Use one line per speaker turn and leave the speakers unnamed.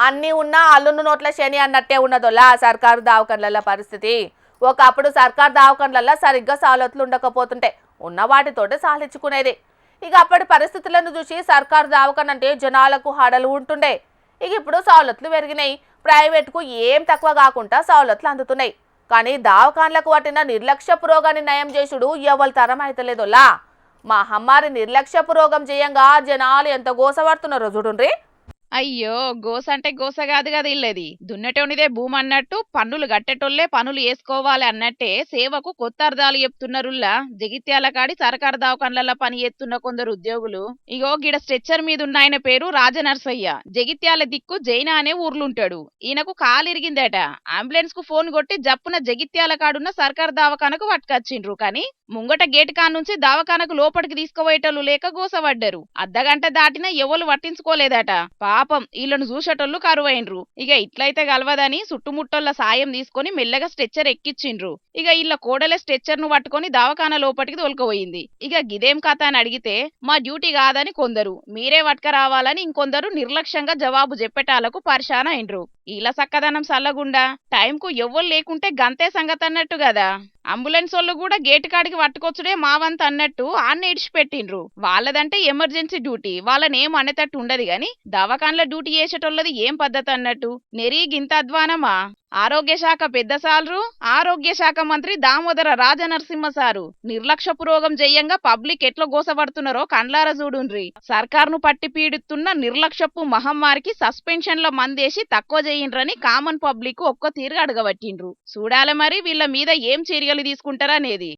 అన్నీ ఉన్నా అల్లును నోట్ల శని అన్నట్టే ఉన్నదోలా సర్కారు దవాఖాన్ల పరిస్థితి. ఒకప్పుడు సర్కారు దవాఖాన్ల సరిగ్గా సవలతులు ఉండకపోతుంటే ఉన్న వాటితోటే సాలించుకునేది. ఇక అప్పటి పరిస్థితులను చూసి సర్కారు దవాఖాన అంటే జనాలకు హడలు ఉంటుండే. ఇక ఇప్పుడు సవలతులు పెరిగినాయి, ప్రైవేట్కు ఏం తక్కువ కాకుండా సవలతులు అందుతున్నాయి. కానీ దవాఖాన్లకు పట్టిన నిర్లక్ష్యపు రోగాన్ని నయం చేసుడు ఎవరి తరం అయితలేదోలా. మహమ్మారి నిర్లక్ష్యపు రోగం చేయంగా జనాలు ఎంత గోసపడుతున్నారో చూడుండ్రి.
అయ్యో గోస అంటే గోస కాదు కదా ఇల్లది దున్నటోనిదే భూమి అన్నట్టు పన్నులు గట్టెటోళ్లే పనులు వేసుకోవాలి అన్నట్టే సేవకు కొత్త అర్థాలు చెప్తున్నారుల్లా. జగిత్యాల కాడి సర్కారు దవాఖాన్లలో పని చేస్తున్న కొందరు ఉద్యోగులు. ఇగో గిడ స్ట్రెచ్చర్ మీద ఉన్న ఆయన పేరు రాజనర్సయ్య. జగిత్యాల దిక్కు జైనా అనే ఊర్లుంటాడు. ఈయనకు కాలిరిగిందట. అంబులెన్స్ కు ఫోన్ కొట్టి జప్పున జగిత్యాల కాడున్న సర్కారు దవాఖానకు పట్టుకొచ్చిండ్రు. కానీ ముంగట గేటు కానుంచి దవాఖానకు లోపలికి తీసుకుపోయేటోళ్ళు లేక గోసపడ్డారు. అర్ధగంట దాటినా ఎవరు పట్టించుకోలేదట. పాపం వీళ్ళను చూసేటోళ్ళు కరువైండ్రు. ఇక ఇట్లయితే గలవదని చుట్టుముట్టోళ్ళ సాయం తీసుకొని మెల్లగా స్ట్రెచ్చర్ ఎక్కిచ్చిండ్రు. ఇక వీళ్ళ కోడలే స్ట్రెచ్చర్ ను పట్టుకొని దవాఖాన లోపలికి తోలుకుపోయింది. ఇక గిదేం కథ అని అడిగితే మా డ్యూటీ కాదని కొందరు, మీరే పట్టుక రావాలని ఇంకొందరు నిర్లక్ష్యంగా జవాబు చెప్పేటాలకు పరిశాన అయిండ్రు. ఈల సక్కదనం సల్లగుండా టైంకు ఎవ్వరు లేకుంటే గంతే సంగతి అన్నట్టు కదా. అంబులెన్స్ వాళ్ళు కూడా గేటు కాడికి పట్టుకొచ్చుడే మావంత అన్నట్టు ఆన్నే ఇడిచిపెట్టిండ్రు. వాళ్ళదంటే ఎమర్జెన్సీ డ్యూటీ, వాళ్ళనేం అనేటట్టు ఉండదు గాని దవాఖాన్ల డ్యూటీ చేసేటోళ్ళది ఏం పద్ధతి అన్నట్టు. నెరీ గింత అధ్వానమా? ఆరోగ్య శాఖ పెద్ద సాలరు ఆరోగ్య శాఖ మంత్రి దామోదర రాజనరసింహ సారు నిర్లక్ష్యపు రోగం జయ్యంగా పబ్లిక్ ఎట్లా గోసపడుతున్నారో కండ్లార చూడుండ్రి. సర్కారును పట్టి పీడిస్తున్న నిర్లక్ష్యపు మహమ్మారికి సస్పెన్షన్ల మందేసి తక్కువ చేయిండ్రని కామన్ పబ్లిక్ ఒక్క తీరుగా అడగబట్టిండ్రు. చూడాలి మరి వీళ్ళ మీద ఏం చర్యలు తీసుకుంటారనేది.